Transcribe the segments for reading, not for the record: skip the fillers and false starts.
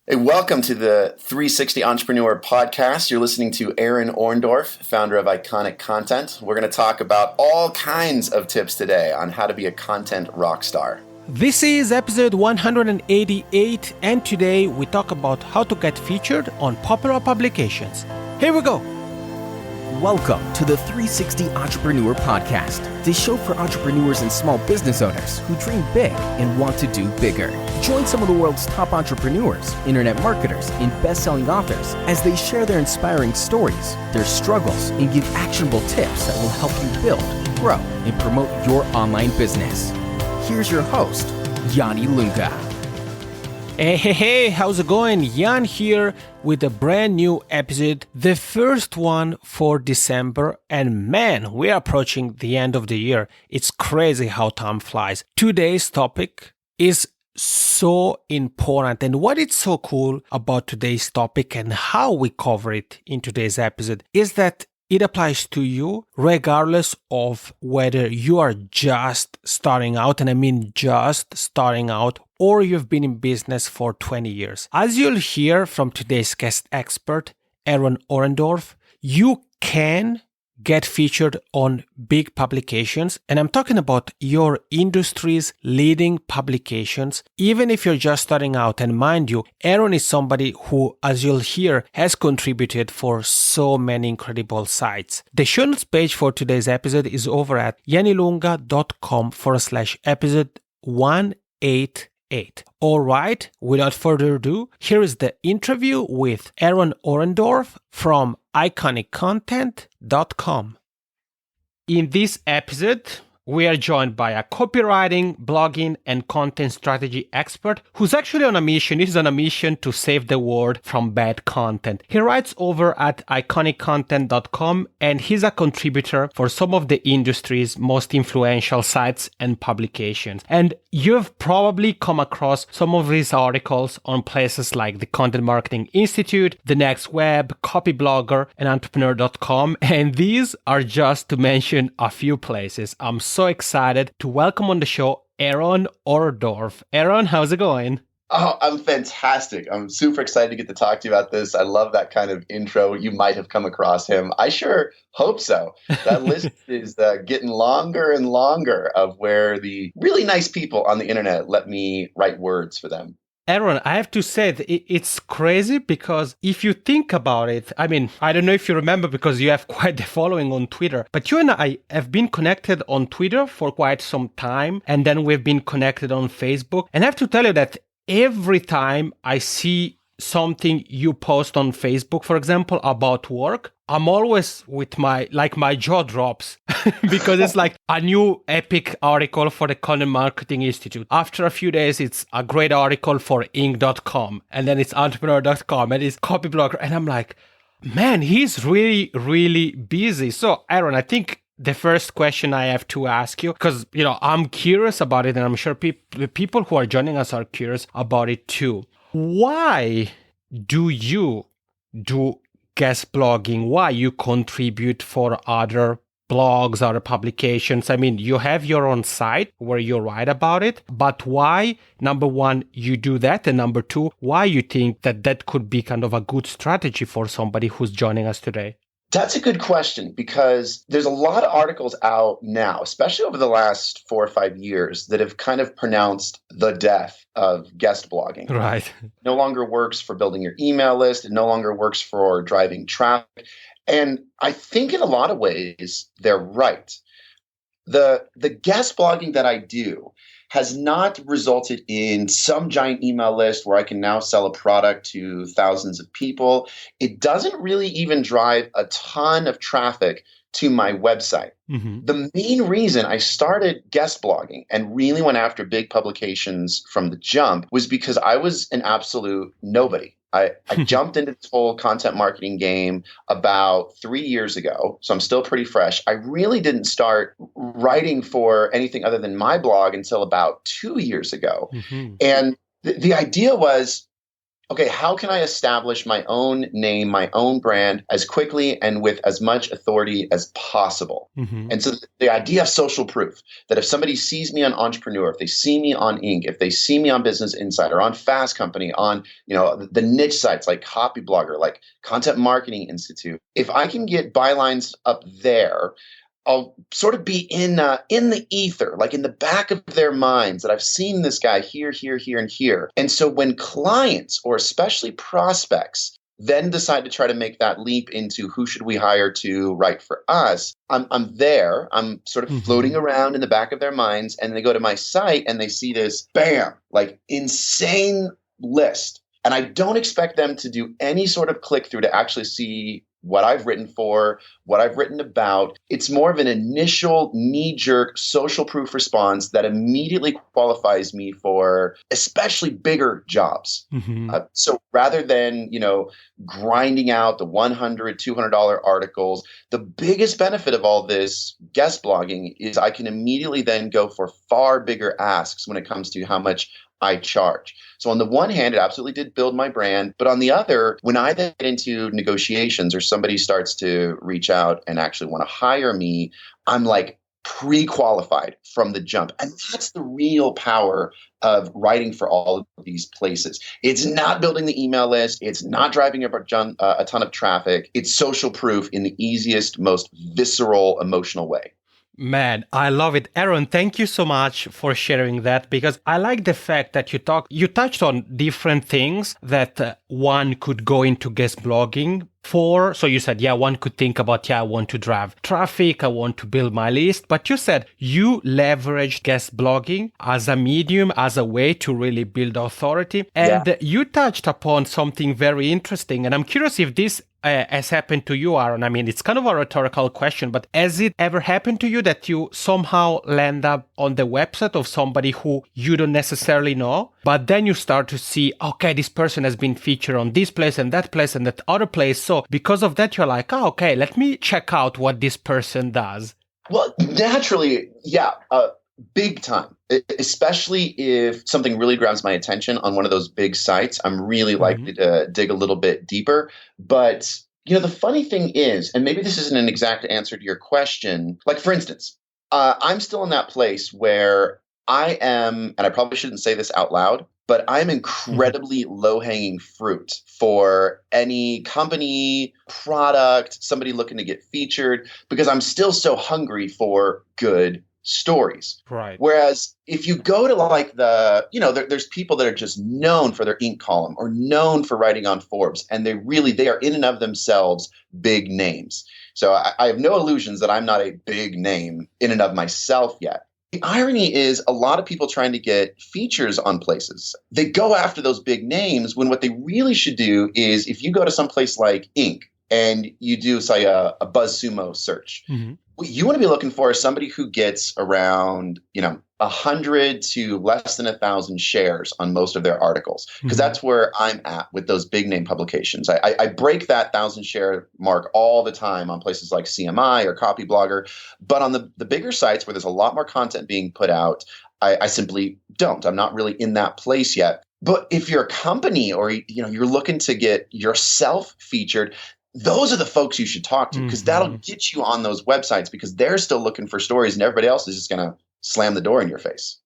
Hey, welcome to the 360 Entrepreneur Podcast. You're listening to Aaron Orendorff, founder of Iconic Content. We're going to talk about all kinds of tips today on how to be a content rock star. This is episode 188, and today we talk about how to get featured on popular publications. Here we go. Welcome to the 360 Entrepreneur Podcast, the show for entrepreneurs and small business owners who dream big and want to do bigger. Join some of the world's top entrepreneurs, internet marketers, and best-selling authors as they share their inspiring stories, their struggles, and give actionable tips that will help you build, grow, and promote your online business. Here's your host, Yanni Lunga. Hey, how's it going? Jan here with a brand new episode, the first one for December. And man, we're approaching the end of the year. It's crazy how time flies. Today's topic is so important. And what is so cool about today's topic and how we cover it in today's episode is that it applies to you regardless of whether you are just starting out, and I mean just starting out, or you've been in business for 20 years. As you'll hear from today's guest expert, Aaron Orendorff, you can get featured on big publications, and I'm talking about your industry's leading publications, even if you're just starting out. And mind you, Aaron is somebody who, as you'll hear, has contributed for so many incredible sites. The show notes page for today's episode is over at yannilunga.com/episode 188. All right, without further ado, here is the interview with Aaron Orendorff from iconiccontent.com. In this episode, we are joined by a copywriting, blogging, and content strategy expert who's actually on a mission. He's on a mission to save the world from bad content. He writes over at iconiccontent.com, and he's a contributor for some of the industry's most influential sites and publications. And you've probably come across some of his articles on places like the Content Marketing Institute, The Next Web, Copyblogger, and Entrepreneur.com. And these are just to mention a few places. I'm so excited to welcome on the show Aaron Orendorff. Aaron, how's it going? Oh, I'm fantastic. I'm super excited to get to talk to you about this. I love that kind of intro. You might have come across him. I sure hope so. That list is getting longer and longer of where the really nice people on the internet let me write words for them. Aaron, I have to say it's crazy because if you think about it, I mean, I don't know if you remember because you have quite the following on Twitter, but you and I have been connected on Twitter for quite some time, and then we've been connected on Facebook. And I have to tell you that every time I see something you post on Facebook, for example, about work, I'm always with my jaw drops because it's like a new epic article for the Content Marketing Institute. After a few days, it's a great article for Inc.com, and then it's Entrepreneur.com, and it's Copyblogger. And I'm like, man, he's really, really busy. So, Aaron, I think the first question I have to ask you, because, I'm curious about it, and I'm sure the people who are joining us are curious about it too. Why do you do guest blogging? Why you contribute for other blogs, other publications? I mean, you have your own site where you write about it, but why, number one, you do that? And number two, why you think that could be kind of a good strategy for somebody who's joining us today? That's a good question because there's a lot of articles out now, especially over the last 4 or 5 years, that have kind of pronounced the death of guest blogging. Right. It no longer works for building your email list. It no longer works for driving traffic. And I think in a lot of ways, they're right. The guest blogging that I do has not resulted in some giant email list where I can now sell a product to thousands of people. It doesn't really even drive a ton of traffic to my website. Mm-hmm. The main reason I started guest blogging and really went after big publications from the jump was because I was an absolute nobody. I jumped into this whole content marketing game about 3 years ago, so I'm still pretty fresh. I really didn't start writing for anything other than my blog until about 2 years ago. Mm-hmm. And the idea was okay, how can I establish my own name, my own brand as quickly and with as much authority as possible? Mm-hmm. And so the idea of social proof, that if somebody sees me on Entrepreneur, if they see me on Inc., if they see me on Business Insider, on Fast Company, on the niche sites like Copyblogger, like Content Marketing Institute, if I can get bylines up there, I'll sort of be in the ether, like in the back of their minds, that I've seen this guy here, here, here, and here. And so when clients, or especially prospects, then decide to try to make that leap into who should we hire to write for us, I'm there. I'm sort of floating around in the back of their minds, and they go to my site and they see this, bam, like insane list. And I don't expect them to do any sort of click through to actually see what I've written for, what I've written about. It's more of an initial knee-jerk social proof response that immediately qualifies me for especially bigger jobs. So rather than, grinding out the $100, $200 articles, the biggest benefit of all this guest blogging is I can immediately then go for far bigger asks when it comes to how much I charge. So on the one hand, it absolutely did build my brand. But on the other, when I then get into negotiations or somebody starts to reach out and actually want to hire me, I'm like pre-qualified from the jump. And that's the real power of writing for all of these places. It's not building the email list. It's not driving a ton of traffic. It's social proof in the easiest, most visceral, emotional way. Man, I love it. Aaron, thank you so much for sharing that, because I like the fact that you touched on different things that one could go into guest blogging for. So you said, one could think about, I want to drive traffic, I want to build my list. But you said you leveraged guest blogging as a medium, as a way to really build authority. And you touched upon something very interesting. And I'm curious if this has happened to you, Aaron. I mean, it's kind of a rhetorical question, but has it ever happened to you that you somehow land up on the website of somebody who you don't necessarily know, but then you start to see, okay, this person has been featured on this place and that other place. So because of that, you're like, okay, let me check out what this person does. Well, naturally, big time. Especially if something really grabs my attention on one of those big sites, I'm really likely to dig a little bit deeper. But, the funny thing is, and maybe this isn't an exact answer to your question, like for instance, I'm still in that place where I am, and I probably shouldn't say this out loud, but I'm incredibly low-hanging fruit for any company, product, somebody looking to get featured, because I'm still so hungry for good stories. Right. Whereas if you go to like there's people that are just known for their Inc. column or known for writing on Forbes, and they are in and of themselves big names. So I have no illusions that I'm not a big name in and of myself yet. The irony is a lot of people trying to get features on places, they go after those big names when what they really should do is, if you go to some place like Inc. and you do, say, a BuzzSumo search, what you want to be looking for is somebody who gets around, 100 to less than 1,000 shares on most of their articles, because that's where I'm at with those big name publications. I break that 1,000 share mark all the time on places like CMI or Copyblogger, but on the bigger sites where there's a lot more content being put out, I simply don't. I'm not really in that place yet. But if you're a company or you're looking to get yourself featured, those are the folks you should talk to, because that'll get you on those websites, because they're still looking for stories and everybody else is just going to slam the door in your face.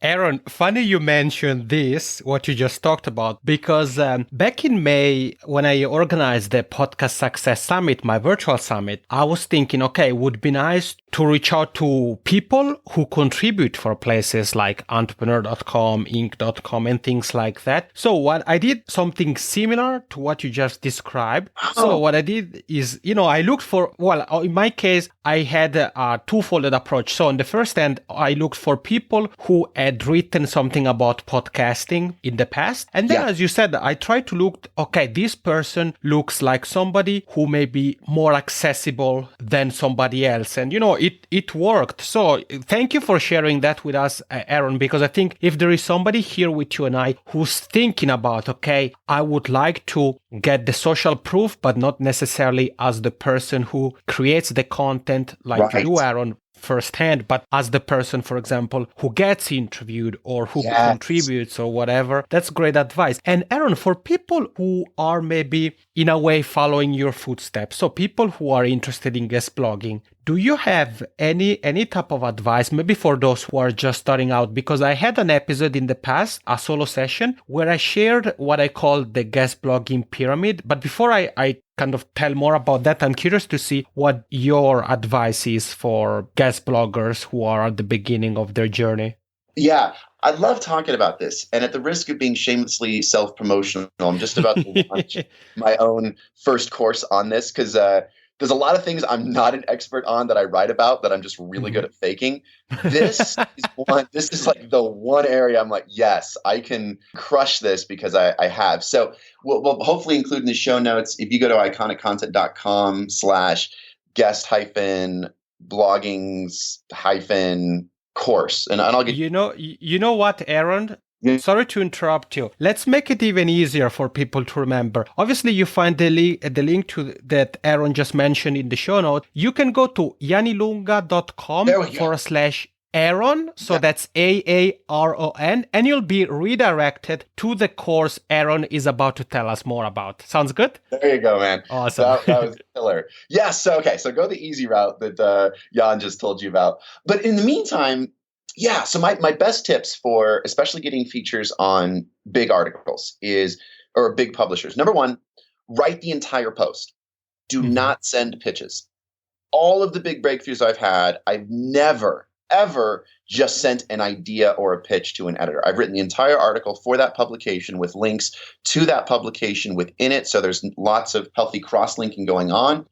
Aaron, funny you mentioned this, what you just talked about, because back in May, when I organized the Podcast Success Summit, my virtual summit, I was thinking, okay, it would be nice to reach out to people who contribute for places like entrepreneur.com, inc.com, and things like that. So what I did something similar to what you just described. So what I did is, I looked for, in my case, I had a two-folded approach. So on the first end, I looked for people who had written something about podcasting in the past. And then, as you said, I tried to look, okay, this person looks like somebody who may be more accessible than somebody else. And, it worked. So thank you for sharing that with us, Aaron, because I think if there is somebody here with you and I who's thinking about, okay, I would like to get the social proof, but not necessarily as the person who creates the content like you, Aaron. firsthand, but as the person, for example, who gets interviewed or who contributes or whatever. That's great advice. And Aaron, for people who are maybe in a way following your footsteps, so people who are interested in guest blogging, do you have any type of advice, maybe for those who are just starting out? Because I had an episode in the past, a solo session, where I shared what I call the guest blogging pyramid. But before I kind of tell more about that, I'm curious to see what your advice is for guest bloggers who are at the beginning of their journey. Yeah, I love talking about this. And at the risk of being shamelessly self-promotional, I'm just about to launch my own first course on this because there's a lot of things I'm not an expert on that I write about that I'm just really good at faking. This is like the one area I'm like, yes, I can crush this because I have. So we'll hopefully include in the show notes, if you go to iconiccontent.com/guest-bloggings-course. And I'll get you know what, Aaron? Sorry to interrupt you. Let's make it even easier for people to remember. Obviously, you find the link to that Aaron just mentioned in the show note. You can go to yanilunga.com/Aaron. So that's AARON, and you'll be redirected to the course Aaron is about to tell us more about. Sounds good? There you go, man. Awesome. That was killer. Yes. So go the easy route that Jan just told you about. But in the meantime, yeah, so my best tips for especially getting features on big articles or big publishers. Number one, write the entire post. Do not send pitches. All of the big breakthroughs I've had, I've never, ever just sent an idea or a pitch to an editor. I've written the entire article for that publication with links to that publication within it. So there's lots of healthy cross-linking going on.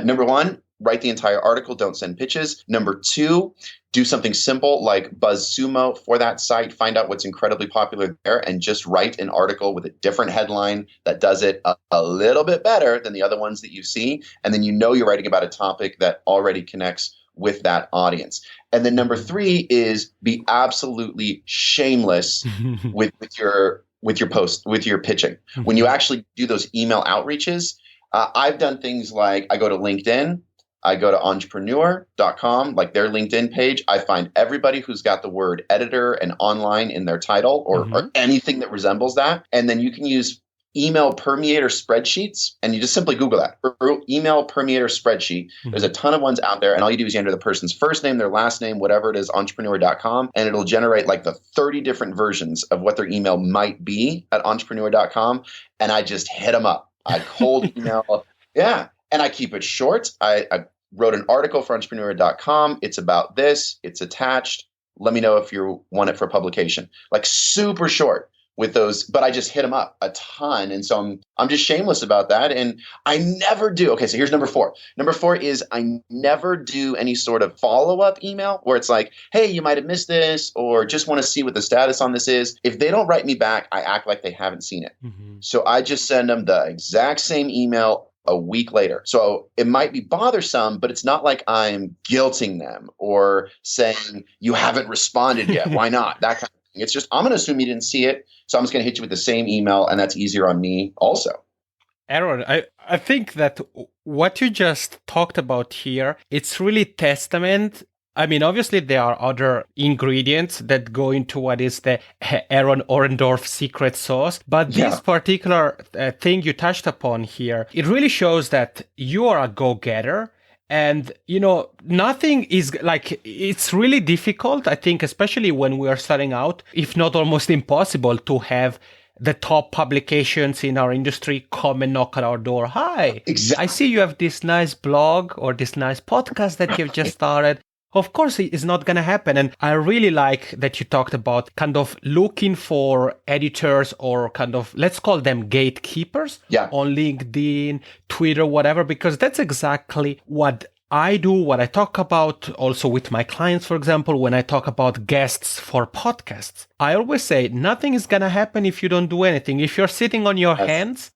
Number one, write the entire article. Don't send pitches. Number two, do something simple like BuzzSumo for that site. Find out what's incredibly popular there and just write an article with a different headline that does it a little bit better than the other ones that you see. And then you're writing about a topic that already connects with that audience. And then number three is be absolutely shameless with your post, with your pitching. When you actually do those email outreaches, I've done things like I go to LinkedIn, I go to entrepreneur.com, like their LinkedIn page. I find everybody who's got the word editor and online in their title or anything that resembles that. And then you can use email permeator spreadsheets, and you just simply Google that. Email permeator spreadsheet. There's a ton of ones out there, and all you do is you enter the person's first name, their last name, whatever it is, entrepreneur.com, and it'll generate like the 30 different versions of what their email might be at entrepreneur.com, and I just hit them up. I cold email. Yeah. And I keep it short. I wrote an article for entrepreneur.com. It's about this. It's attached. Let me know if you want it for publication. Like super short with those, but I just hit them up a ton. And so I'm just shameless about that. And I never do. Okay, so here's number four. Number four is I never do any sort of follow-up email where it's like, hey, you might have missed this or just want to see what the status on this is. If they don't write me back, I act like they haven't seen it. So I just send them the exact same email a week later. So it might be bothersome, but it's not like I'm guilting them or saying you haven't responded yet. Why not? That kind of thing. It's just, I'm going to assume you didn't see it. So I'm just going to hit you with the same email, and that's easier on me also. Aaron, I think that what you just talked about here, it's really testament. I mean, obviously, there are other ingredients that go into what is the Aaron Orendorff secret sauce. But this particular thing you touched upon here, it really shows that you are a go-getter. And, nothing is like, it's really difficult, I think, especially when we are starting out, if not almost impossible, to have the top publications in our industry come and knock at our door. Hi, I see you have this nice blog or this nice podcast that you've just started. Of course, it's not going to happen. And I really like that you talked about kind of looking for editors or kind of, let's call them gatekeepers on LinkedIn, Twitter, whatever, because that's exactly what I do, what I talk about also with my clients, for example, when I talk about guests for podcasts. I always say nothing is going to happen if you don't do anything. If you're sitting on your hands,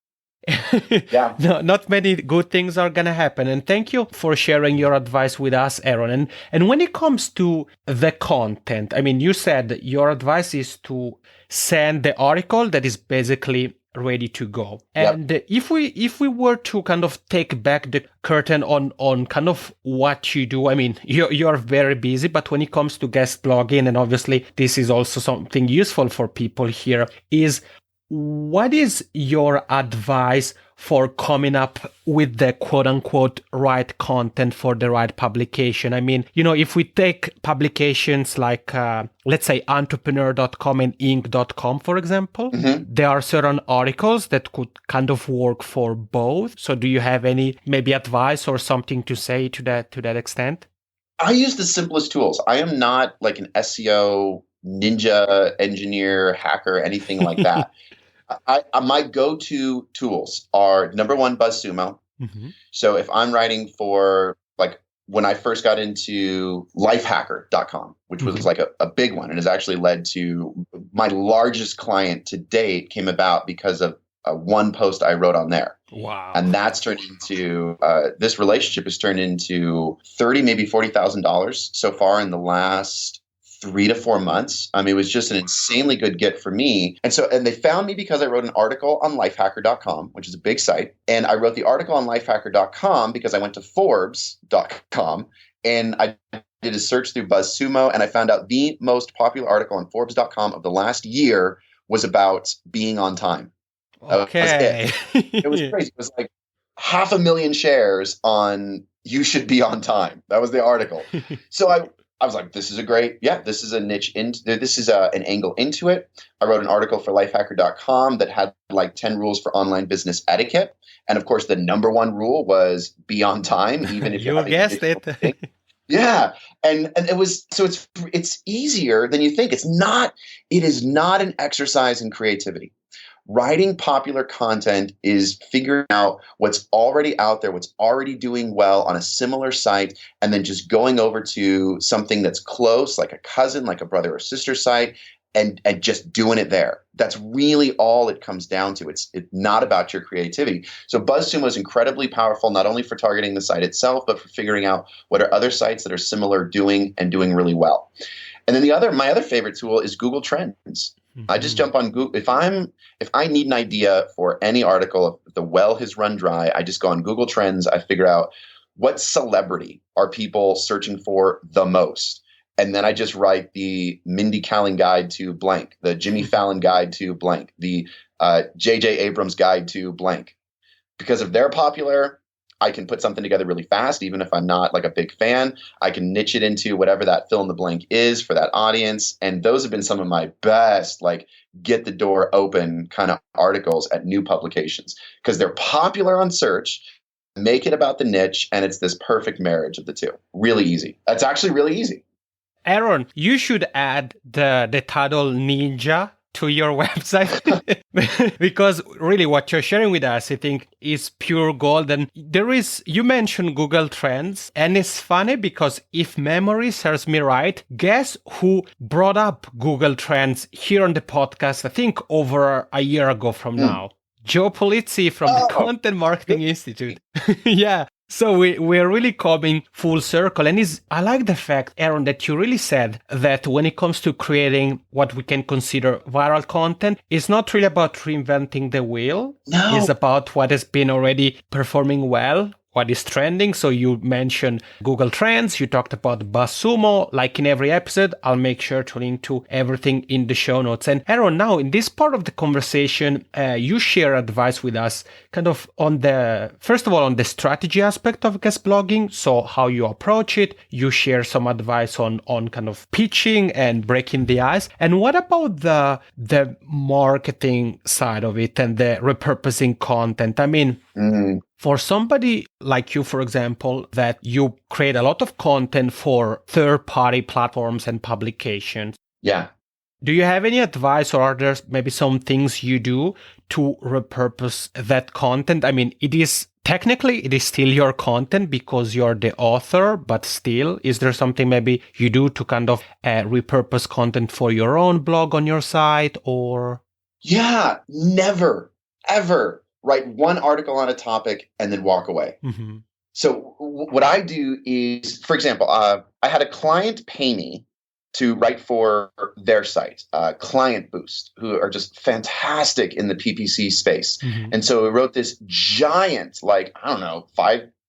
no, not many good things are going to happen. And thank you for sharing your advice with us, Aaron. And when it comes to the content, I mean, you said your advice is to send the article that is basically ready to go. Yep. And if we were to kind of take back the curtain on kind of what you do, I mean, you're very busy, but when it comes to guest blogging, and obviously this is also something useful for people here, is what is your advice for coming up with the quote unquote right content for the right publication? I mean, if we take publications like, let's say entrepreneur.com and inc.com, for example, there are certain articles that could kind of work for both. So do you have any maybe advice or something to say to that extent? I use the simplest tools. I am not like an SEO ninja engineer, hacker, anything like that. My go-to tools are number one, BuzzSumo. So if I'm writing for, like, when I first got into lifehacker.com, which was like a big one, and has actually led to my largest client to date, came about because of one post I wrote on there. Wow. And that's turned into, this relationship has turned into $30,000, maybe $40,000 so far in the last 3 to 4 months. I mean, it was just an insanely good get for me. And they found me because I wrote an article on lifehacker.com, which is a big site. And I wrote the article on lifehacker.com because I went to Forbes.com and I did a search through BuzzSumo, and I found out the most popular article on Forbes.com of the last year was about being on time. Okay. It was crazy. It was like 500,000 shares on you should be on time. That was the article. So I was like, this is a niche. This is an angle into it. I wrote an article for lifehacker.com that had like 10 rules for online business etiquette. And of course, the number one rule was be on time, even if you guessed it. Yeah. And it was, so it's easier than you think. It is not an exercise in creativity. Writing popular content is figuring out what's already out there, what's already doing well on a similar site, and then just going over to something that's close, like a cousin, like a brother or sister site, and just doing it there. That's really all it comes down to. It's not about your creativity. So BuzzSumo is incredibly powerful, not only for targeting the site itself, but for figuring out what are other sites that are similar doing really well. And then my other favorite tool is Google Trends. I just jump on Google. If I need an idea for any article, if the well has run dry, I just go on Google Trends. I figure out what celebrity are people searching for the most. And then I just write the Mindy Kaling guide to blank, the Jimmy Fallon guide to blank, the J.J. Abrams guide to blank. Because if they're popular, I can put something together really fast, even if I'm not like a big fan. I can niche it into whatever that fill in the blank is for that audience. And those have been some of my best, like, get the door open kind of articles at new publications, because they're popular on search, make it about the niche, and it's this perfect marriage of the two. Really easy. That's actually really easy. Aaron, you should add the title Ninja to your website because really what you're sharing with us, I think, is pure gold. And you mentioned Google Trends, and it's funny because if memory serves me right, guess who brought up Google Trends here on the podcast, I think over a year ago from now? Joe Polizzi from the Content Marketing Institute. Yeah. So we're really coming full circle. And I like the fact, Aaron, that you really said that when it comes to creating what we can consider viral content, it's not really about reinventing the wheel. No. It's about what has been already performing well, what is trending. So you mentioned Google Trends, you talked about BuzzSumo. Like in every episode, I'll make sure to link to everything in the show notes. And Aaron, now in this part of the conversation, you share advice with us kind of first of all, on the strategy aspect of guest blogging. So how you approach it, you share some advice on kind of pitching and breaking the ice. And what about the marketing side of it and the repurposing content? I mean, for somebody like you, for example, that you create a lot of content for third-party platforms and publications. Yeah. Do you have any advice, or are there maybe some things you do to repurpose that content? I mean, it is still your content because you're the author, but still, is there something maybe you do to kind of repurpose content for your own blog on your site, or? Yeah, never, ever write one article on a topic and then walk away. Mm-hmm. So what I do is, for example, I had a client pay me to write for their site, Client Boost, who are just fantastic in the PPC space. And so we wrote this giant, like, I don't know,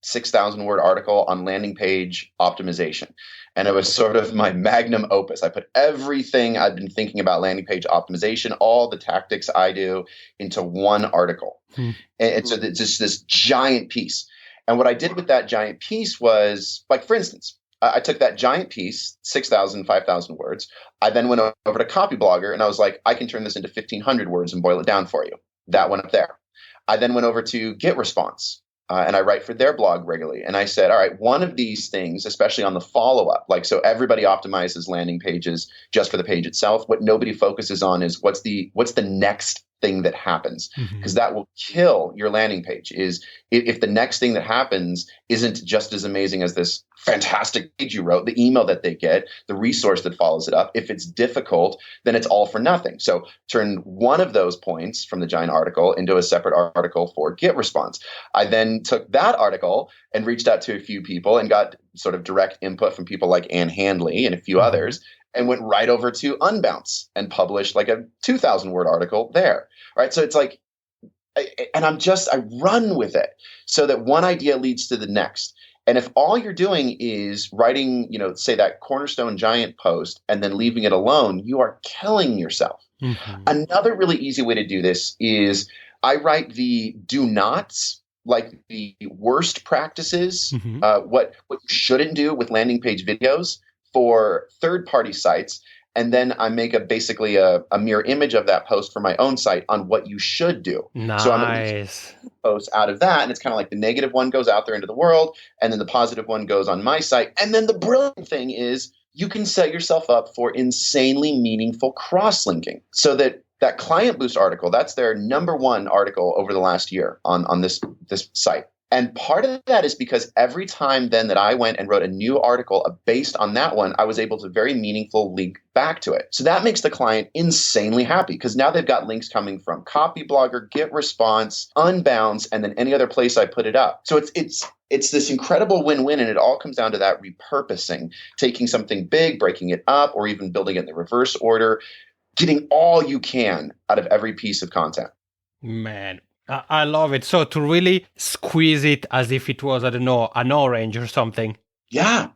6,000 word article on landing page optimization. And it was sort of my magnum opus. I put everything I've been thinking about landing page optimization, all the tactics I do, into one article. And so it's just this giant piece. And what I did with that giant piece was, like, for instance, I took that giant piece, 6,000, 5,000 words. I then went over to Copyblogger and I was like, I can turn this into 1,500 words and boil it down for you. That went up there. I then went over to GetResponse and I write for their blog regularly. And I said, all right, one of these things, especially on the follow-up, like, so everybody optimizes landing pages just for the page itself. What nobody focuses on is what's the next thing that happens, because that will kill your landing page. Is if the next thing that happens isn't just as amazing as this fantastic page you wrote, the email that they get, the resource that follows it up, if it's difficult, then it's all for nothing. So turn one of those points from the giant article into a separate article for GetResponse. I then took that article and reached out to a few people and got sort of direct input from people like Ann Handley and a few others, and went right over to Unbounce and published like a 2,000 word article there. Right. So it's like, I run with it so that one idea leads to the next. And if all you're doing is writing, say that cornerstone giant post and then leaving it alone, you are killing yourself. Another really easy way to do this is I write the do nots, like the worst practices, what you shouldn't do with landing page videos for third-party sites, and then I make basically a mirror image of that post for my own site on what you should do. Nice. So I'm post out of that, and it's kind of like the negative one goes out there into the world, and then the positive one goes on my site. And then the brilliant thing is you can set yourself up for insanely meaningful cross-linking, so that Client Boost article, that's their number one article over the last year on this site. And part of that is because every time then that I went and wrote a new article based on that one, I was able to very meaningful link back to it. So that makes the client insanely happy because now they've got links coming from Copyblogger, GetResponse, Unbounce, and then any other place I put it up. So it's this incredible win-win, and it all comes down to that repurposing, taking something big, breaking it up, or even building it in the reverse order, getting all you can out of every piece of content. Man, I love it. So to really squeeze it as if it was, I don't know, an orange or something. Yeah,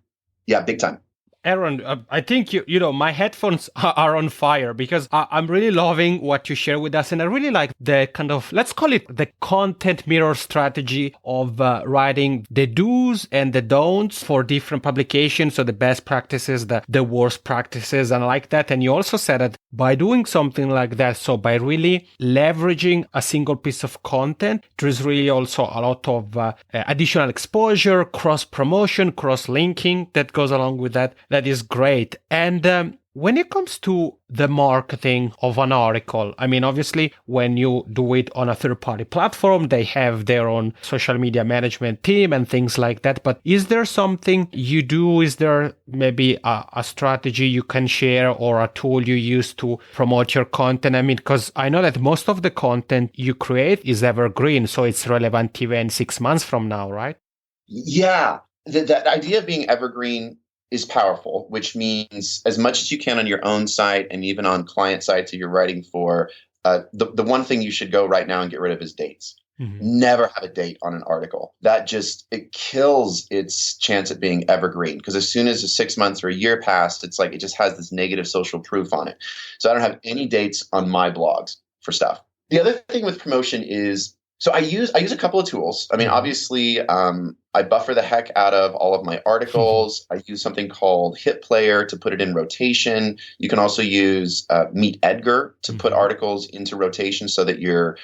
big time. Aaron, I think my headphones are on fire because I'm really loving what you share with us, and I really like the kind of, let's call it the content mirror strategy of writing the do's and the don'ts for different publications, so the best practices, the worst practices, and I like that. And you also said that by doing something like that, so by really leveraging a single piece of content, there's really also a lot of additional exposure, cross-promotion, cross-linking that goes along with that. That is great. And when it comes to the marketing of an article, I mean, obviously, when you do it on a third-party platform, they have their own social media management team and things like that. But is there something you do? Is there maybe a strategy you can share or a tool you use to promote your content? I mean, because I know that most of the content you create is evergreen, so it's relevant even 6 months from now, right? Yeah, that idea of being evergreen is powerful, which means as much as you can on your own site and even on client sites that you're writing for, the one thing you should go right now and get rid of is dates. Never have a date on an article. That it kills its chance at being evergreen, because as soon as 6 months or a year passed, it's like it just has this negative social proof on it. So I don't have any dates on my blogs for stuff. The other thing with promotion is, so I use a couple of tools. I mean, obviously, I buffer the heck out of all of my articles. I use something called Hit Player to put it in rotation. You can also use Meet Edgar to put articles into rotation so that you're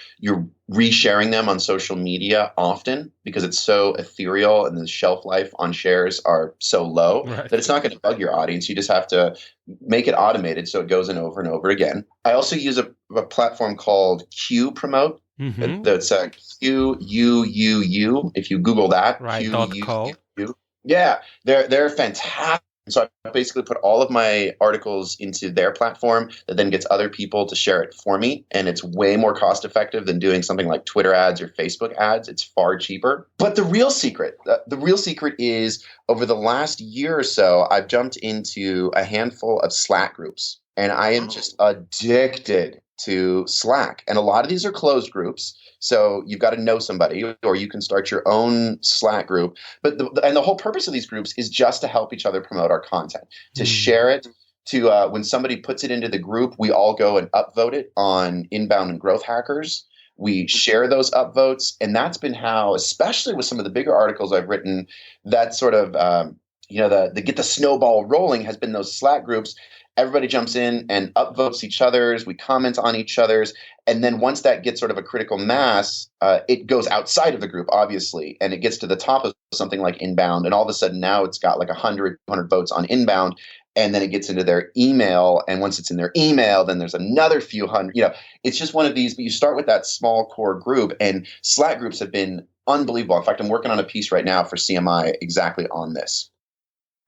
resharing them on social media often, because it's so ethereal and the shelf life on shares are so low that it's not going to bug your audience. You just have to make it automated so it goes in over and over again. I also use a platform called Q Promote. That's QUUU. If you Google that, right, QUUU. Yeah, they're fantastic so I basically put all of my articles into their platform that then gets other people to share it for me. And it's way more cost effective than doing something like Twitter ads or Facebook ads. It's far cheaper. But the real secret is over the last year or so, I've jumped into a handful of Slack groups. And I am just addicted to Slack. And a lot of these are closed groups. So you've got to know somebody, or you can start your own Slack group. But the whole purpose of these groups is just to help each other promote our content, to share it, to when somebody puts it into the group, we all go and upvote it on Inbound and Growth Hackers. We share those upvotes. And that's been how, especially with some of the bigger articles I've written, that sort of, the get the snowball rolling has been those Slack groups. Everybody jumps in and upvotes each other's. We comment on each other's. And then once that gets sort of a critical mass, it goes outside of the group, obviously, and it gets to the top of something like Inbound. And all of a sudden now it's got like 100, 200 votes on Inbound. And then it gets into their email. And once it's in their email, then there's another few hundred. It's just one of these. But you start with that small core group. And Slack groups have been unbelievable. In fact, I'm working on a piece right now for CMI exactly on this.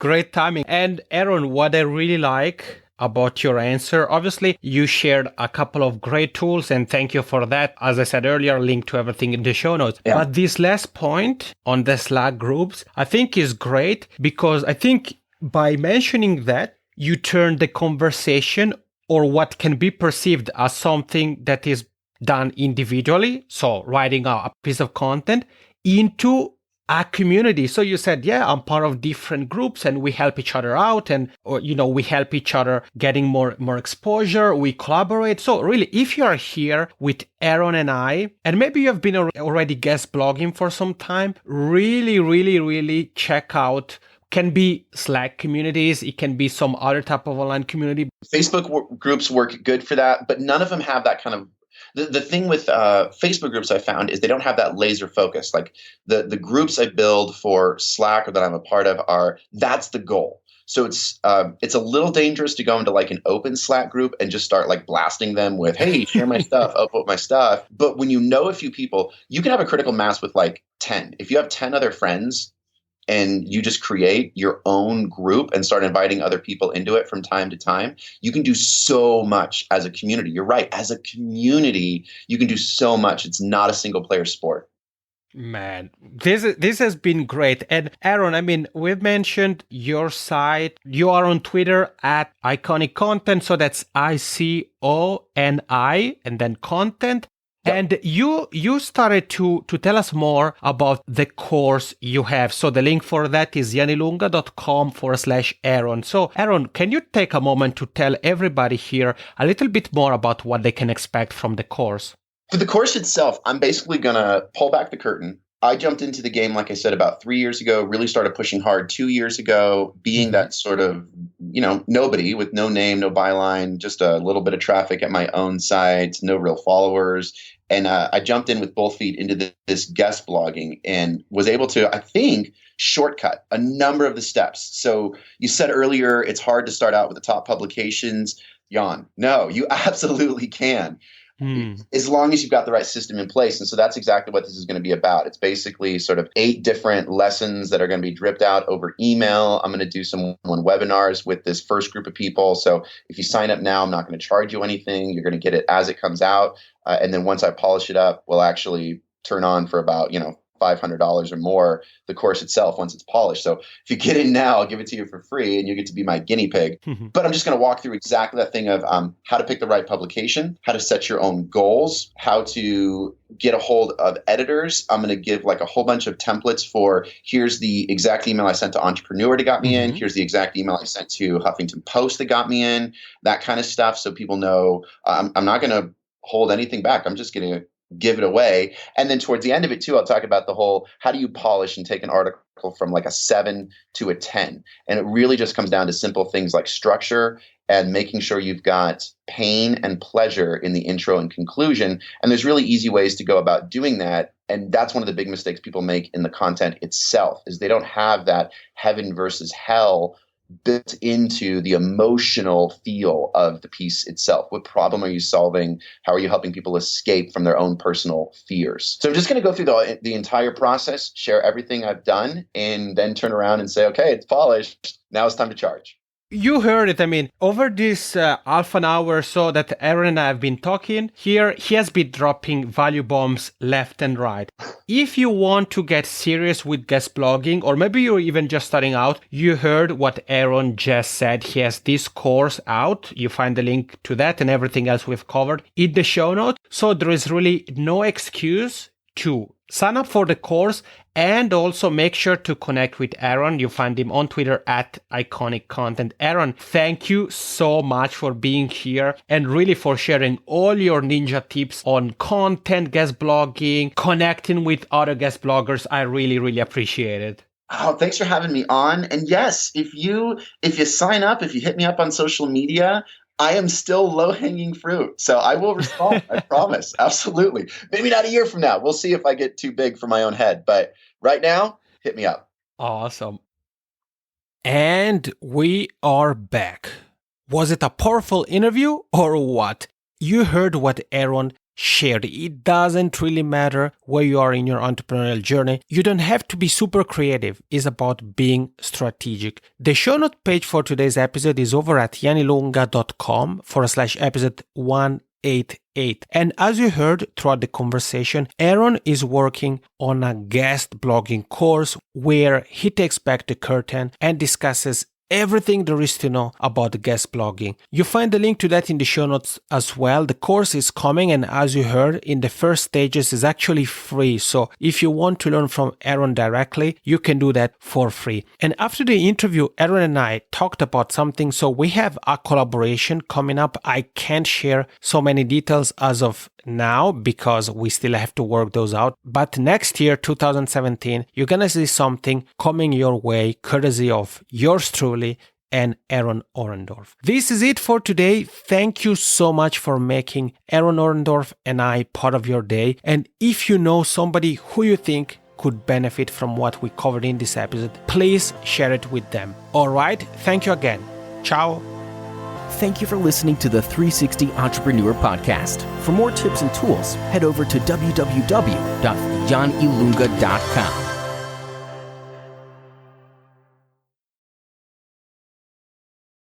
Great timing. And Aaron, what I really like about your answer, obviously you shared a couple of great tools and thank you for that. As I said earlier, link to everything in the show notes. Yeah. But this last point on the Slack groups, I think is great because I think by mentioning that, you turn the conversation or what can be perceived as something that is done individually, so writing a piece of content, into a community. So you said, yeah, I'm part of different groups and we help each other out we help each other getting more exposure. We collaborate. So really, if you are here with Aaron and I, and maybe you have been already guest blogging for some time, really, really, really check out. Can be Slack communities. It can be some other type of online community. Facebook groups work good for that, but none of them have that kind of. The thing with Facebook groups I found is they don't have that laser focus. Like the groups I build for Slack or that I'm a part of that's the goal. So it's a little dangerous to go into like an open Slack group and just start like blasting them with, hey, share my stuff, upvote my stuff. But when you know a few people, you can have a critical mass with like 10. If you have 10 other friends, and you just create your own group and start inviting other people into it from time to time, you can do so much as a community. You're right. As a community, you can do so much. It's not a single player sport. Man, this has been great. And Aaron, I mean, we've mentioned your site. You are on Twitter at Iconic Content. So that's ICONI and then content. Yep. And you started to tell us more about the course you have. So the link for that is yanilunga.com/Aaron. So Aaron, can you take a moment to tell everybody here a little bit more about what they can expect from the course? For the course itself, I'm basically going to pull back the curtain. I jumped into the game, like I said, about 3 years ago, really started pushing hard 2 years ago, being that sort of, nobody with no name, no byline, just a little bit of traffic at my own site, no real followers. And I jumped in with both feet into this guest blogging and was able to, I think, shortcut a number of the steps. So you said earlier, it's hard to start out with the top publications. Jan, no, you absolutely can. As long as you've got the right system in place. And so that's exactly what this is going to be about. It's basically sort of 8 different lessons that are going to be dripped out over email. I'm going to do some webinars with this first group of people. So if you sign up now, I'm not going to charge you anything. You're going to get it as it comes out. And then once I polish it up, we'll actually turn on for about, $500 or more, the course itself once it's polished. So if you get in now, I'll give it to you for free and you get to be my guinea pig. But I'm just going to walk through exactly that thing of how to pick the right publication, how to set your own goals, how to get a hold of editors. I'm going to give like a whole bunch of templates for here's the exact email I sent to Entrepreneur that got me in. Here's the exact email I sent to Huffington Post that got me in, that kind of stuff. So people know I'm not going to hold anything back. I'm just going to give it away. And then towards the end of it too, I'll talk about the whole, how do you polish and take an article from like a 7 to a 10? And it really just comes down to simple things like structure and making sure you've got pain and pleasure in the intro and conclusion. And there's really easy ways to go about doing that. And that's one of the big mistakes people make in the content itself is they don't have that heaven versus hell built into the emotional feel of the piece itself. What problem are you solving? How are you helping people escape from their own personal fears? So I'm just going to go through the entire process, share everything I've done, and then turn around and say, okay, it's polished. Now it's time to charge. You heard it. I mean, over this half an hour or so that Aaron and I have been talking, here he has been dropping value bombs left and right. If you want to get serious with guest blogging, or maybe you're even just starting out, you heard what Aaron just said. He has this course out. You find the link to that and everything else we've covered in the show notes. So there is really no excuse to sign up for the course, and also make sure to connect with Aaron. You find him on Twitter at Iconic Content. Aaron, thank you so much for being here and really for sharing all your ninja tips on content, guest blogging, connecting with other guest bloggers. I really, really appreciate it. Oh, thanks for having me on. And yes, if you sign up, if you hit me up on social media, I am still low-hanging fruit. So I will respond. I promise. Absolutely. Maybe not a year from now. We'll see if I get too big for my own head. But right now, hit me up. Awesome. And we are back. Was it a powerful interview or what? You heard what Aaron shared. It doesn't really matter where you are in your entrepreneurial journey. You don't have to be super creative. It's about being strategic. The show note page for today's episode is over at yanilunga.com/episode 188. And as you heard throughout the conversation, Aaron is working on a guest blogging course where he takes back the curtain and discusses everything there is to know about guest blogging. You find the link to that in the show notes as well. The course is coming, and as you heard, in the first stages is actually free. So if you want to learn from Aaron directly, you can do that for free. And after the interview, Aaron and I talked about something. So we have a collaboration coming up. I can't share so many details as of now because we still have to work those out. But next year, 2017, you're going to see something coming your way courtesy of yours truly and Aaron Orendorff. This is it for today. Thank you so much for making Aaron Orendorff and I part of your day. And if you know somebody who you think could benefit from what we covered in this episode, please share it with them. All right. Thank you again. Ciao. Thank you for listening to the 360 Entrepreneur Podcast. For more tips and tools, head over to www.yanilunga.com.